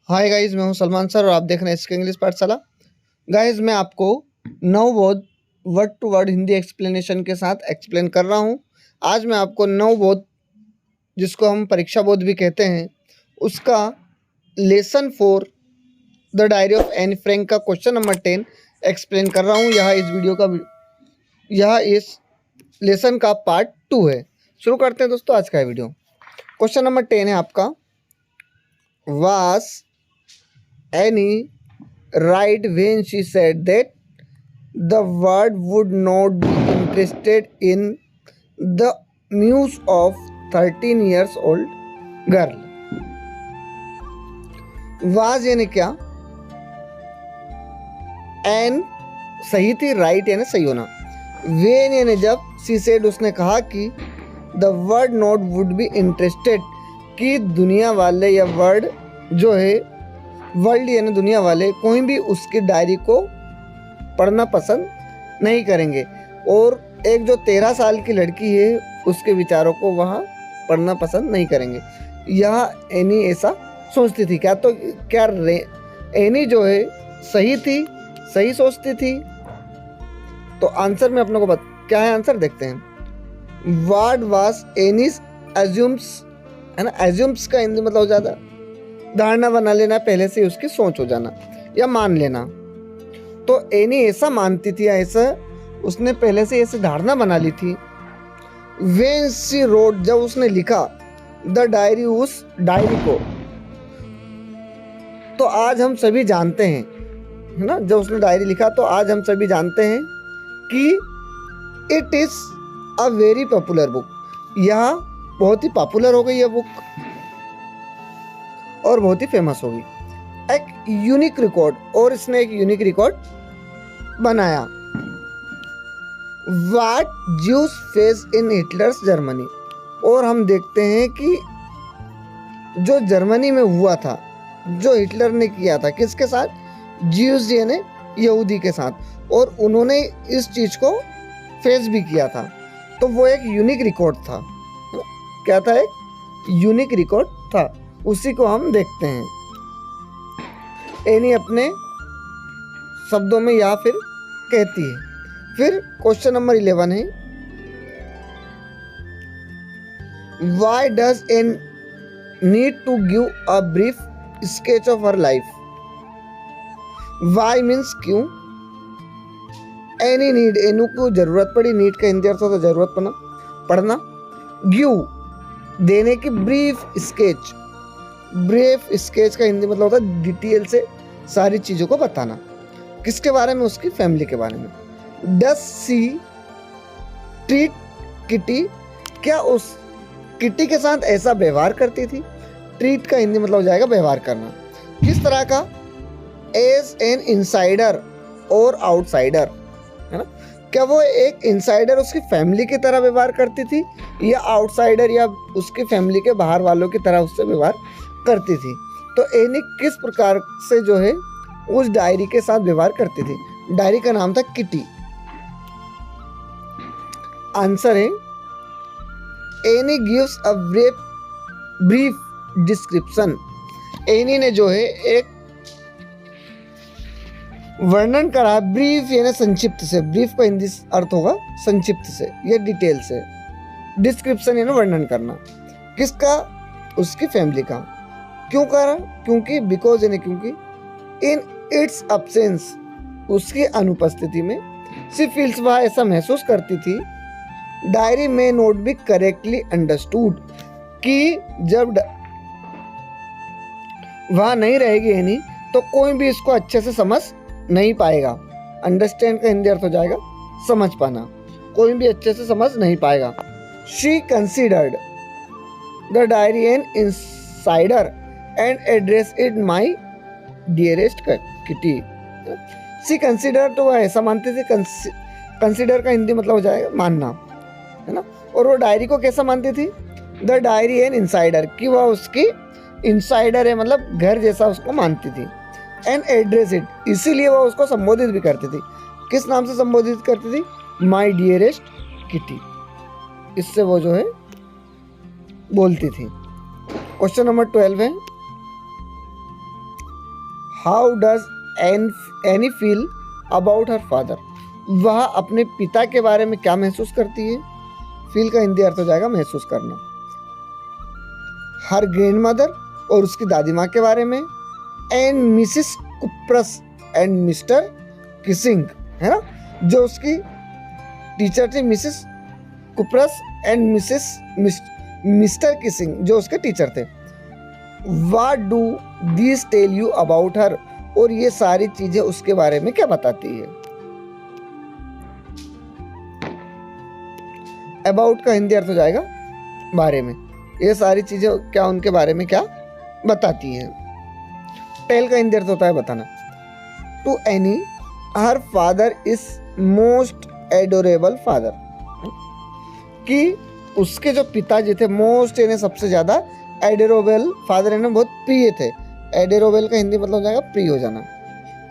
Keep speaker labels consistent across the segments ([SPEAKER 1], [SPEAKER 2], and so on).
[SPEAKER 1] Hi guys, मैं हूं Salman sir और आप देख रहे हैं इसके इंग्लिश पाठशाला। गाइस, मैं आपको Navbodh word to word Hindi explanation के साथ एक्सप्लेन कर रहा हूं। आज मैं आपको नवबोध, जिसको हम परीक्षा बोध भी कहते हैं, उसका lesson 4 the diary of Anne Frank का क्वेश्चन नंबर 10 एक्सप्लेन कर रहा हूं। यह इस लेसन का पार्ट 2 है। शुरू करते हैं दोस्तों आज का वीडियो। क्वेश्चन नंबर 10 है आपका, वास Annie right when she said that the world would not be interested in the muse of 13 years old girl. Was यानी क्या, एन सही थी, राइट यानी सही होना, वेन यानी जब, सी सेड उसने कहा कि the word not would be interested कि दुनिया वाले या वर्ड जो है, वर्ल्ड यानी दुनिया वाले कोई भी उसकी डायरी को पढ़ना पसंद नहीं करेंगे। और एक जो 13 साल की लड़की है उसके विचारों को वह पढ़ना पसंद नहीं करेंगे। यह एनी ऐसा सोचती थी। क्या एनी जो है सही थी, सही सोचती थी? तो आंसर में अपने को क्या है, आंसर देखते हैं। व्हाट वाज एनीज एज्यूम्स, है ना। एज्यूम्स का हिंदी मतलब हो जाता धारणा बना लेना, पहले से उसकी सोच हो जाना या मान लेना। तो एनी ऐसा मानती थी, ऐसा उसने पहले से ऐसे धारणा बना ली थी। व्हेन शी रोट, जब उसने लिखा द डायरी, उस डायरी को, तो आज हम सभी जानते हैं, है ना। जब उसने डायरी लिखा तो आज हम सभी जानते हैं कि it is a very popular book. यह बहुत ही पॉपुलर हो गई यह बुक और बहुत ही फेमस होगी। एक यूनिक रिकॉर्ड, और इसने एक यूनिक रिकॉर्ड बनाया। What juice face in Hitler's Germany, और हम देखते हैं कि जो जर्मनी में हुआ था, जो हिटलर ने किया था किसके साथ, ज्यूस यानी यहूदी के साथ, और उन्होंने इस चीज को फेस भी किया था। तो वो एक यूनिक रिकॉर्ड था। क्या था? एक यूनिक रिकॉर्ड था। उसी को हम देखते हैं। एनी अपने शब्दों में या फिर कहती है। फिर क्वेश्चन नंबर 11 है, why does Anne need to give a brief sketch of her life. Why means क्यों, एनी नीड, एनू को जरूरत पड़ी, नीड का हिंदी अर्थ होता है जरूरत पड़ना, गिव देने की, ब्रीफ स्केच, ब्रीफ स्केच का हिंदी मतलब होता है डिटेल से सारी चीज़ों को बताना। किसके बारे में? उसकी फैमिली के बारे में। डस सी ट्रीट किटी, क्या उस किटी के साथ ऐसा व्यवहार करती थी? ट्रीट का हिंदी मतलब हो जाएगा व्यवहार करना। किस तरह का? एज एन इनसाइडर और आउटसाइडर, है ना। क्या वो एक इनसाइडर उसकी फैमिली की तरह व्यवहार करती थी, या आउटसाइडर या उसकी फैमिली के बाहर वालों की तरह उससे व्यवहार करती थी? तो एनी किस प्रकार से जो है उस डायरी के साथ व्यवहार करती थी? डायरी का नाम था किटी। आंसर है, any gives a brief description. Any ने जो है एक वर्णन करा, ब्रीफ यानी संक्षिप्त से, ब्रीफ का हिंदी अर्थ होगा संक्षिप्त से या डिटेल से, डिस्क्रिप्शन यानी वर्णन करना। किसका? उसकी फैमिली का। क्यों करा? क्योंकि, बिकॉज यानी क्योंकि, इन इट्स अब्सेंस, उसकी अनुपस्थिति में, सी फील्स, वह ऐसा महसूस करती थी, डायरी में नोट बी करेक्टली अंडरस्टूड, कि जब वह नहीं रहेगी यानी तो कोई भी इसको अच्छे से समझ नहीं पाएगा। अंडरस्टैंड का हिंदी अर्थ हो जाएगा समझ पाना, कोई भी अच्छे से समझ नहीं पाएगा। She considered the diary an insider and address it my dearest Kitty. She consider, तो वह ऐसा मानती थी। कंसिडर का हिंदी मतलब हो जाएगा मानना, है ना। और वो डायरी को कैसा मानती थी? द डायरी एन इनसाइडर, कि वह उसकी इनसाइडर है, मतलब घर जैसा उसको मानती थी। एंड एड्रेस इट, इसीलिए वह उसको संबोधित भी करती थी। किस नाम से संबोधित करती थी? माई डियरेस्ट किटी। इससे वो जो है बोलती थी। क्वेश्चन नंबर 12 है, how does any feel about her father, वह अपने पिता के बारे में क्या महसूस करती है। फील का हिंदी अर्थ हो जाएगा महसूस करना। हर ग्रैंड मदर, और उसकी दादी माँ के बारे में। And Mrs Kuperus and Mr Keesing, है ना, जो उसकी टीचर थी Mrs Kuperus and Mr Keesing, जो उसके टीचर थे। What do these tell you about her, और ये सारी चीजें उसके बारे में क्या बताती है। About का हिंदी अर्थ हो जाएगा बारे में। ये सारी चीजें क्या उनके बारे में क्या बताती है। टेल का हिंदी अर्थ होता है बताना। To Anne her father is most adorable father, कि उसके जो पिताजी थे मोस्ट यानी सबसे ज्यादा, एडोरेबल फादर यानी बहुत प्रिय थे। एडोरेबल का हिंदी मतलब हो जाएगा प्रिय हो जाना।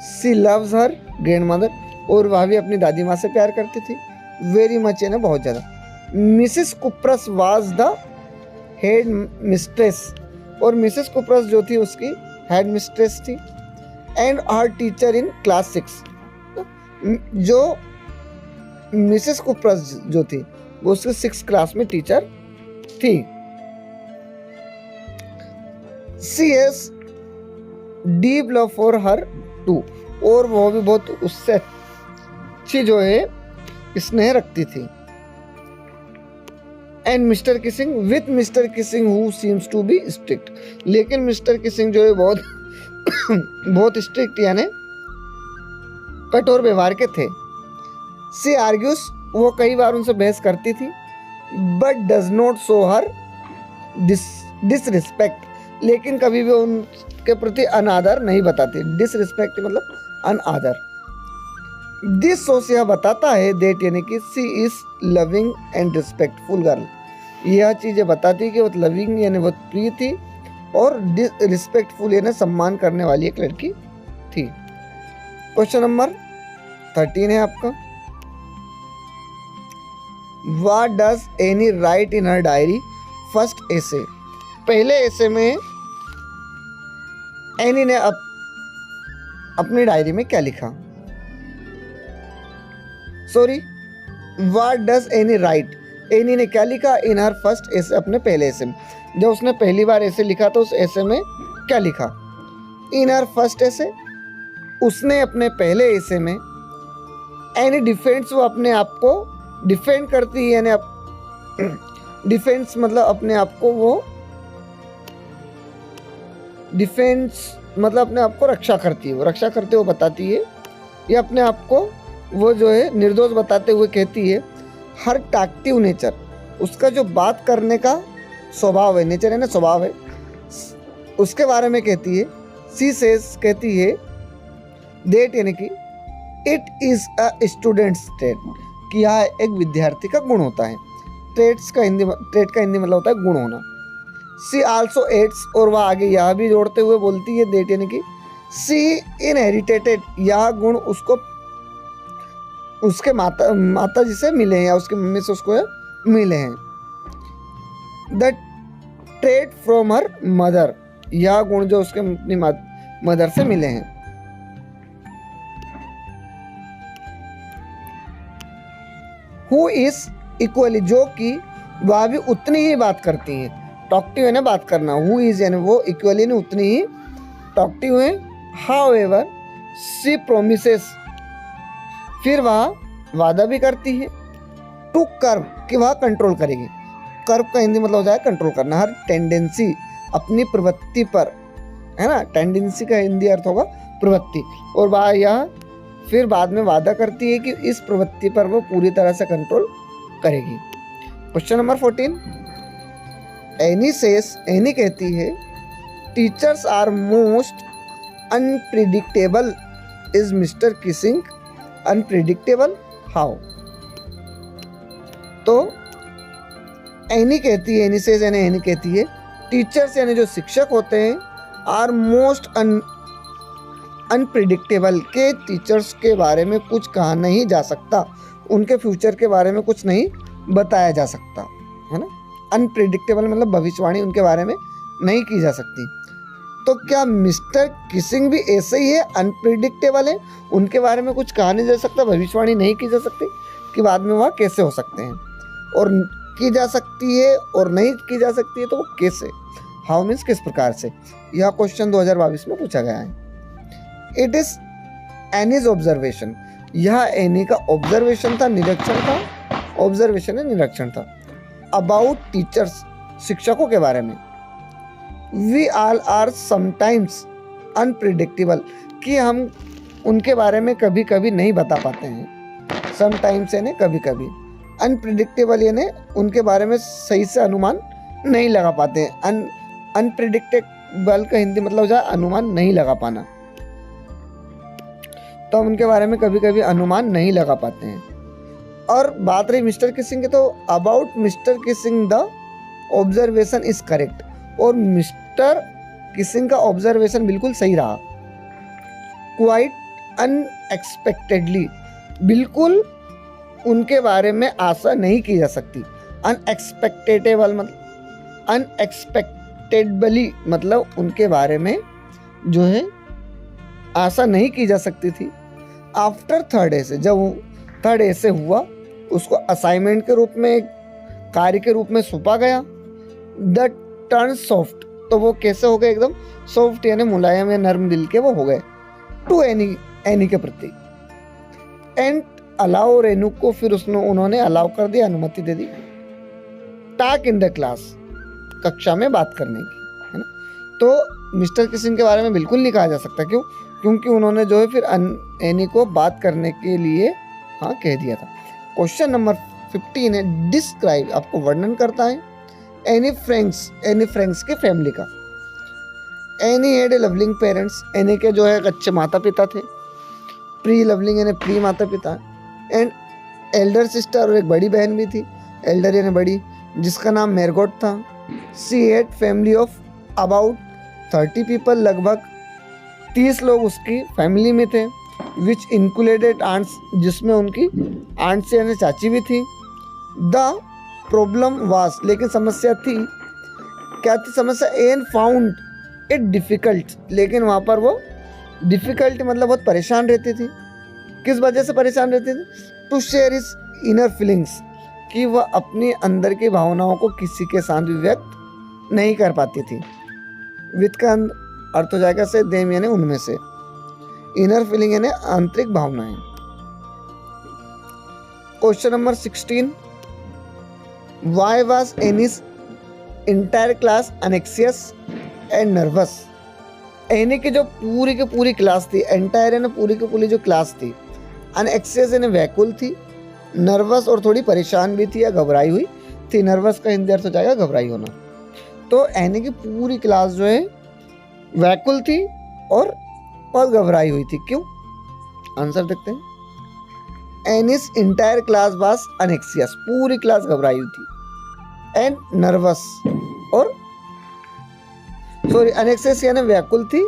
[SPEAKER 1] सी लव्स हर ग्रैंड मदर, और वह भी अपनी दादी माँ से प्यार करती थी वेरी मच, यानी बहुत ज़्यादा। Mrs Kuperus was the headmistress, और मिसिस कुप्रस जो थी उसकी हेड मिस्ट्रेस थी। And her teacher in class 6, जो मिसिस कुप्रस जो थी वो उसकी 6 क्लास में टीचर थी। She has deep love for her too, और वो भी बहुत उससे अच्छी जो है स्नेह रखती थी। And Mr Keesing with Mr Keesing who seems to be strict, लेकिन मिस्टर किसिंग जो है बहुत बहुत स्ट्रिक्ट यानी कठोर व्यवहार के थे। सी आर्ग्यूस, वो कई बार उनसे बहस करती थी। But does not show her disrespect, लेकिन कभी भी उनके प्रति अनादर नहीं बताती। डिसरिस्पेक्ट मतलब अनादर। दिस सोच यह बताता है दैट यानी कि she is loving and respectful girl, यह चीज़ें बताती है कि वो लविंग यानी बहुत प्रिय थी और रिस्पेक्टफुल यानी सम्मान करने वाली एक लड़की थी। क्वेश्चन नंबर 13 है आपका। What does Annie write in her diary? First essay, पहले essay में एनी ने अपनी डायरी में क्या लिखा। Sorry, What does Annie write? Any ने क्या लिखा इन हर फर्स्ट essay, अपने पहले essay में। जब उसने पहली बार essay लिखा तो उस essay में क्या लिखा। इन हर फर्स्ट essay, उसने अपने पहले essay में एनी डिफेंस, वो अपने आप को डिफेंड करती है, यानी डिफेंस मतलब अपने आप को, वो डिफेंस मतलब अपने आप को रक्षा करती है, वो रक्षा करते हुए बताती है, या अपने आप को वो जो है निर्दोष बताते हुए कहती है। हर टाक्टिव नेचर, उसका जो बात करने का स्वभाव है, नेचर है ना स्वभाव है, उसके बारे में कहती है। सी सेज कहती है दैट यानी कि it is a students trait, कि यह एक विद्यार्थी का गुण होता है। ट्रेट का हिंदी मतलब होता है गुण होना। सी आल्सो एड्स, और वह आगे यह भी जोड़ते हुए बोलती है दैट यानी कि सी इनहेरिटेड, यह गुण उसको उसके माता जी से मिले हैं, या उसकी मम्मी से उसको मिले हैं। The trait from her mother, यह गुण जो उसके अपनी मदर से मिले हैं। हु इज इक्वली, जो कि वह भी उतनी ही बात करती हैं। टॉक्टिव है ना बात करना, हु इज यानी वो, इक्वली ने उतनी ही टॉक्टिव है। हाउ एवर सी प्रोमिसेस, फिर वह वादा भी करती है। टू कर्व, कि वह कंट्रोल करेगी। कर्व का हिंदी मतलब हो जाए कंट्रोल करना। हर टेंडेंसी, अपनी प्रवृत्ति पर, है ना, टेंडेंसी का हिंदी अर्थ होगा प्रवृत्ति। और वह यह फिर बाद में वादा करती है कि इस प्रवृत्ति पर वो पूरी तरह से कंट्रोल करेगी। Question number 14। Anne says, Anne कहती है teachers are most unpredictable, is Mr Keesing unpredictable, how. तो एनी कहती है, एनी सेस यानी एनी कहती है टीचर्स यानी जो शिक्षक होते हैं, आर मोस्ट अनप्रिडिक्टेबल, के टीचर्स के बारे में कुछ कहा नहीं जा सकता, उनके फ्यूचर के बारे में कुछ नहीं बताया जा सकता, है ना। अनप्रिडिक्टेबल मतलब भविष्यवाणी उनके बारे में नहीं की जा सकती। तो क्या मिस्टर किसिंग भी ऐसे ही है, अनप्रिडिक्टेबल है, उनके बारे में कुछ कहा नहीं जा सकता, भविष्यवाणी नहीं की जा सकती कि बाद में वह कैसे हो सकते हैं, और की जा सकती है और नहीं की जा सकती है तो वो कैसे, हाउ मीन्स किस प्रकार से। यह क्वेश्चन 2022 में पूछा गया है। इट इज एनीज ऑब्जर्वेशन, यह एनी का ऑब्जर्वेशन था, निरीक्षण था, ऑब्जर्वेशन है निरीक्षण था, अबाउट टीचर्स, शिक्षकों के बारे में। We all are sometimes unpredictable, कि हम उनके बारे में कभी कभी नहीं बता पाते हैं। समटाइम्स यानी कभी कभी, अनप्रिडिक्टेबल यानी उनके बारे में सही से अनुमान नहीं लगा पाते हैं। अनप्रिडिक्टेबल का हिंदी मतलब हो जाए अनुमान नहीं लगा पाना, तो हम उनके बारे में कभी कभी अनुमान नहीं लगा पाते हैं। और बात रही मिस्टर किसिंग की, तो about mister Keesing the observation is correct, और मिस्टर किसिंग का ऑब्जर्वेशन बिल्कुल सही रहा। क्वाइट अनएक्सपेक्टेडली, बिल्कुल उनके बारे में आशा नहीं की जा सकती। अनएक्सपेक्टेबल मतलब अनएक्सपेक्टेडली मतलब उनके बारे में जो है आशा नहीं की जा सकती थी। आफ्टर थर्ड ए से, जब वो थर्ड ए से हुआ, उसको असाइनमेंट के रूप में, कार्य के रूप में सौंपा गया। द टर्न सॉफ्ट, तो वो कैसे हो गए, एकदम सॉफ्ट यानी मुलायम या नर्म दिल के वो हो गए टू एनी के प्रति। एंड अलाउ, रेनू को फिर उन्होंने अलाउ कर दिया, अनुमति दे दी टॉक इन द क्लास, कक्षा में बात करने की, है ना। तो मिस्टर किसिंग के बारे में बिल्कुल नहीं कहा जा सकता, क्यों, क्योंकि उन्होंने जो है फिर एनी को बात करने के लिए हाँ कह दिया था। क्वेश्चन नंबर 15 है, डिस्क्राइब, आपको वर्णन करता है एनी फ्रैंक्स की फैमिली का। Anne had a loving parents, Anne के जो है अच्छे माता पिता थे। प्री लवलिंग यानी प्री माता पिता, एंड एल्डर सिस्टर, और एक बड़ी बहन भी थी, एल्डर यानी बड़ी, जिसका नाम मेरगोट था। She had family of about 30 people, लगभग 30 लोग उसकी फैमिली में थे। विच इंक्लूडेड आंट्स, जिसमें उनकी आंट्स यानी चाची भी थी। द प्रॉब्लम वाज, लेकिन समस्या थी, क्या थी समस्या, एन फाउंड इट डिफ़िकल्ट, लेकिन वहाँ पर वो डिफ़िकल्ट मतलब बहुत परेशान रहती थी। किस वजह से परेशान रहती थी, to share his inner feelings, कि वह अपनी अंदर की भावनाओं को किसी के साथ भी व्यक्त नहीं कर पाती थी। विद का अर्थ हो जाएगा से, देम यानी उनमें से, इनर फीलिंग यानी आंतरिक भावनाएं। Question number 16, why was Anne's entire class anxious and nervous. Anne की जो पूरी की पूरी क्लास थी, एंटायर यानी पूरी की पूरी जो क्लास थी, अनएक्सियस यानी व्याकुल थी, नर्वस और थोड़ी परेशान भी थी या घबराई हुई थी। नर्वस का हिंदी अर्थ हो जाएगा घबराई होना। तो एनी की पूरी क्लास जो है व्याकुल थी और बहुत घबराई हुई थी। क्यों, आंसर देखते हैं। एनीस इंटायर क्लास वाज अनेक्सियस, पूरी क्लास घबराई हुई थी। एंड नर्वस, और सॉरी अनेक्सियस यानी व्याकुल थी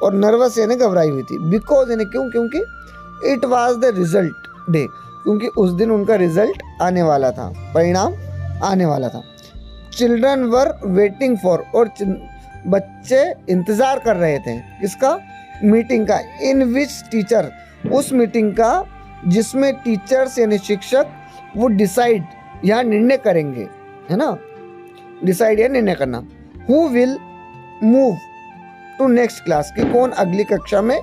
[SPEAKER 1] और नर्वस यानी घबराई हुई थी। बिकॉज यानी क्यों, क्योंकि it was the result day, क्योंकि उस दिन उनका रिजल्ट आने वाला था, परिणाम आने वाला था। चिल्ड्रन वर वेटिंग फॉर, और बच्चे इंतज़ार कर रहे थे किसका, मीटिंग का। इन विच टीचर, उस मीटिंग का जिसमें टीचर्स यानी शिक्षक वो डिसाइड या निर्णय करेंगे, है ना, डिसाइड या निर्णय करना। Who will move to next class, कि कौन अगली कक्षा में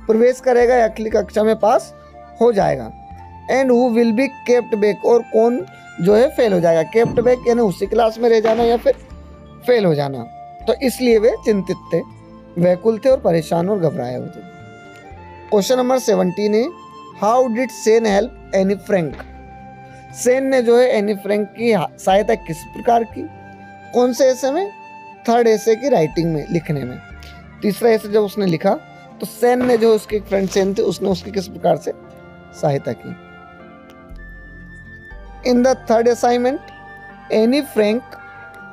[SPEAKER 1] प्रवेश करेगा या अगली कक्षा में पास हो जाएगा। And who will be kept back, और कौन जो है फेल हो जाएगा। केप्ट बैक यानी उसी क्लास में रह जाना या फिर फेल हो जाना। तो इसलिए वे चिंतित थे, व्याकुल थे और परेशान और घबराए हुए थे। क्वेश्चन नंबर 17 है, how did Sen help Anne Frank. Sen ने जो है एनी फ्रैंक की सहायता किस प्रकार की, कौन से ऐसे में, थर्ड ऐसे की राइटिंग में, लिखने में। तीसरा ऐसे जब उसने लिखा तो सेन ने, जो उसके फ्रेंड सेन थे, उसने उसकी किस प्रकार से सहायता की। In the third assignment Anne Frank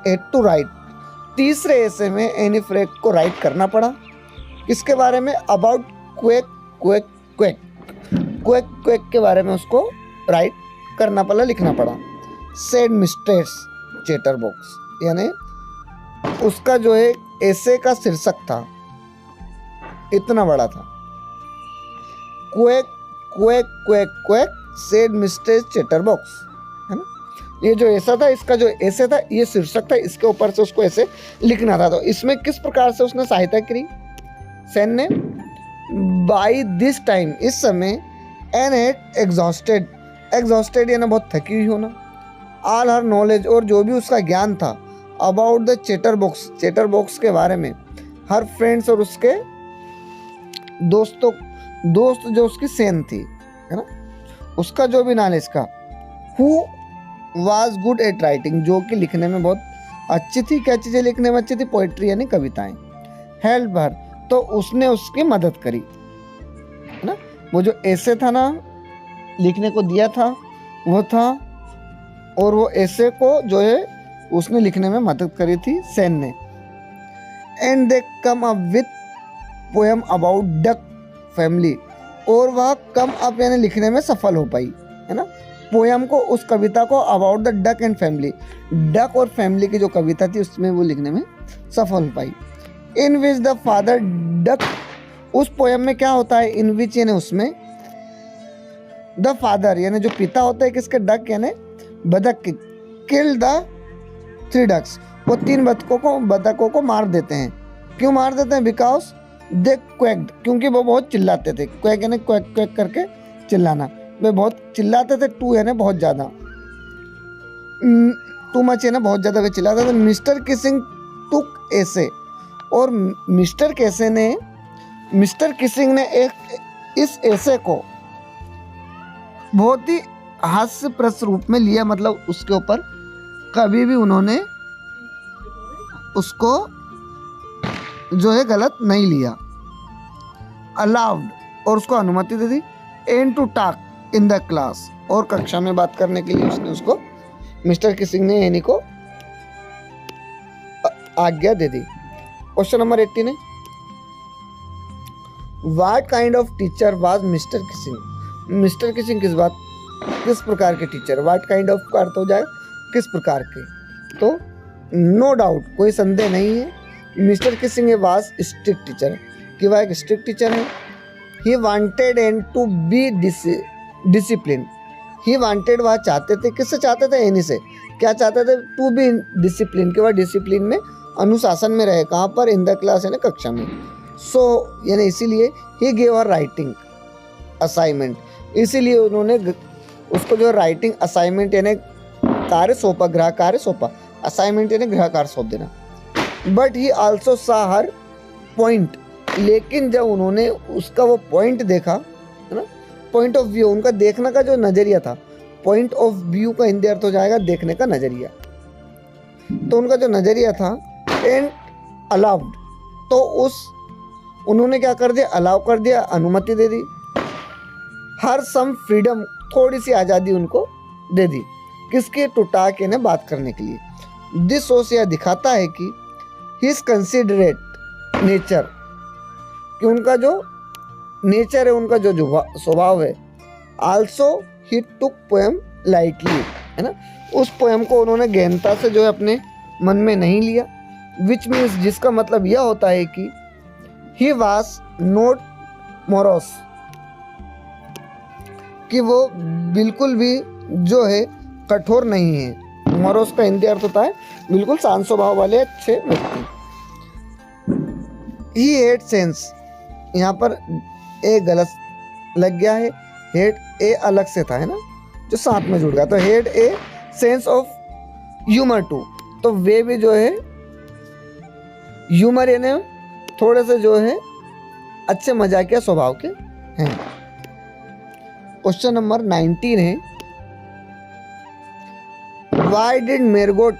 [SPEAKER 1] had to write, तीसरे ऐसे में एनी फ्रैंक को राइट करना पड़ा। किसके बारे में, about quake quake quake quake quake के बारे में उसको राइट करना पड़ा, लिखना पड़ा। सेड मिस्ट्रेस चैटरबॉक्स, यानी उसका जो है ऐसे का शीर्षक था इतना बड़ा था। Quake quake quake quake said mister chatterbox, है ना। ये जो ऐसा था, इसका जो ऐसे था, ये शीर्षक था, इसके ऊपर से उसको ऐसे लिखना था। तो इसमें किस प्रकार से उसने सहायता करी सेन ने? बाई दिस टाइम, इस समय, एन एट एग्जॉस्टेड, एग्जॉस्टेड यानी बहुत थकी हुई होना, ऑल हर नॉलेज, और जो भी उसका ज्ञान था, अबाउट द चैटरबॉक्स, चैटरबॉक्स के बारे में, हर फ्रेंड्स, और उसके दोस्त जो उसकी सेन थी, है ना, उसका जो भी नॉलेज का, who was good at writing, जो कि लिखने में बहुत अच्छी थी। क्या चीज़ें लिखने में अच्छी थी? पोइट्री यानी कविताएं। हेल्प हर, तो उसने उसकी मदद करी, है ना। वो जो ऐसे था ना, लिखने को दिया था वो था, और वो ऐसे को जो है उसने लिखने में मदद करी थी सेन ने। And they come up with poem about duck family, और वह कम अप यानी लिखने में सफल हो पाई, है ना, पोएम को, उस कविता को, about the duck and family, duck और फैमिली की जो कविता थी उसमें वो लिखने में सफल हो पाई। इन विच द फादर डक, उस पोएम में क्या होता है? इन विच यानी उसमें, द फादर यानी जो पिता होता है किसके? डक यानी बतख के, किल द 3 डक्स, वो 3 बतखों को मार देते हैं। क्यों मार देते हैं? बिकॉज दे क्वेक्ड, क्योंकि वो बहुत चिल्लाते थे। क्वेक यानी क्वेक क्वेक करके चिल्लाना, वे बहुत चिल्लाते थे। टू यानी बहुत ज़्यादा, टू मच यानी बहुत ज़्यादा वे चिल्लाते थे। मिस्टर किसिंग टुक ऐसे, और मिस्टर किसिंग ने इस ऐसे को बहुत ही हास्यप्रद रूप में लिया, मतलब उसके ऊपर कभी भी उन्होंने उसको जो है गलत नहीं लिया। अलाउड, और उसको अनुमति दे दी। And to talk in the class, और कक्षा में बात करने के लिए उसने उसको, मिस्टर किसिंग ने एनी को आज्ञा दे दी। क्वेश्चन नंबर 18 है, what kind of teacher was mister Keesing? Mister Keesing किस प्रकार के टीचर? व्हाट काइंड ऑफ का अर्थ हो जाएगा किस प्रकार के। तो नो डाउट, कोई संदेह नहीं है, Mr Keesing was strict teacher, कि वह एक स्ट्रिक्ट टीचर है। He wanted and to be discipline, he wanted, वह चाहते थे, किससे चाहते थे? एनी से। क्या चाहते थे? टू बी डिसिप्लिन, कि वह डिसिप्लिन में, अनुशासन में रहे। कहाँ पर? इन द क्लास यानी कक्षा में। सो यानी इसीलिए he gave her writing assignment, इसीलिए उन्होंने उसको जो राइटिंग असाइनमेंट यानी कार्य सौंपा, गृह कार्य सौंपा। असाइनमेंट यानी गृह कार्य सौंप देना। बट ही आल्सो सा हर पॉइंट, लेकिन जब उन्होंने उसका वो पॉइंट देखा, है ना, पॉइंट ऑफ व्यू, उनका देखने का जो नज़रिया था, पॉइंट ऑफ व्यू का हिंदी अर्थ हो जाएगा देखने का नज़रिया। तो उनका जो नज़रिया था, एंड अलाउड, तो उन्होंने क्या कर दिया? अलाउ कर दिया, अनुमति दे दी। हर सम फ्रीडम, थोड़ी सी आज़ादी उनको दे दी, किसके? टू टॉक यानी बात करने के लिए। दिस सोच यह दिखाता है कि हिज कंसिडरेट नेचर, कि उनका जो नेचर है, उनका जो स्वभाव है। Also he took poem lightly, है ना, उस पोएम को उन्होंने गहनता से जो है अपने मन में नहीं लिया। विच मीन्स, जिसका मतलब यह होता है कि ही वॉज नॉट मोरस, कि वो बिल्कुल भी जो है कठोर नहीं है। मोरस का हिंदी अर्थ होता है बिल्कुल शांत स्वभाव वाले अच्छे व्यक्ति। ही हेड सेंस, यहाँ पर ए गलत लग गया है, हेड ए अलग से था, है ना, जो साथ में जुड़ गया। तो had a sense of humour too, तो वे भी जो है ह्यूमर यानी थोड़े से जो है अच्छे मजाकिया स्वभाव के हैं। क्वेश्चन नंबर 19 है, why did Margot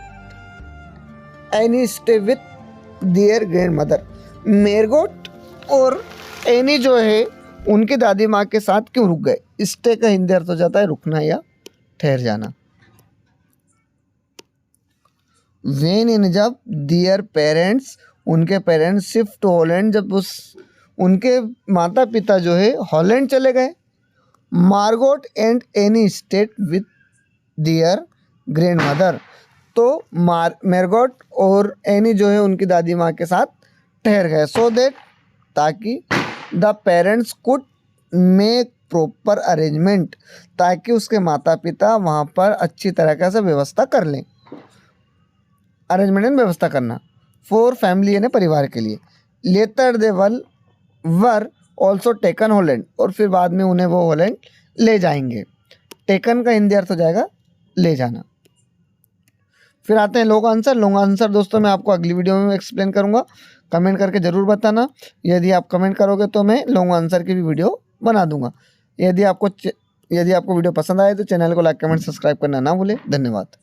[SPEAKER 1] Anne stay with their grandmother? Margot और एनी जो है उनकी दादी माँ के साथ क्यों रुक गए? स्टे का हिंदी अर्थ हो जाता है रुकना या ठहर जाना। वेन इन, जब देयर पेरेंट्स, उनके पेरेंट्स शिफ्ट टू हॉलैंड, जब उनके माता पिता जो है हॉलैंड चले गए। Margot and any state with their grand mother, तो मेरगोट और एनी जो है उनकी दादी माँ के साथ ठहर गए। सो दैट, ताकि the parents could make proper arrangement, ताकि उसके माता पिता वहाँ पर अच्छी तरीके से व्यवस्था कर लें। अरेंजमेंट एंड व्यवस्था करना फॉर फैमिली यानी परिवार के लिए। Later they were also taken Holland, और फिर बाद में उन्हें वो हॉलैंड ले जाएंगे। टेकन का हिंदी अर्थ हो जाएगा ले जाना। फिर आते हैं लॉन्ग आंसर। लॉन्ग आंसर दोस्तों मैं आपको अगली वीडियो में एक्सप्लेन करूँगा, कमेंट करके ज़रूर बताना। यदि आप कमेंट करोगे तो मैं लॉन्ग आंसर की भी वीडियो बना दूंगा। यदि आपको वीडियो पसंद आए तो चैनल को लाइक कमेंट सब्सक्राइब करना ना भूलें। धन्यवाद।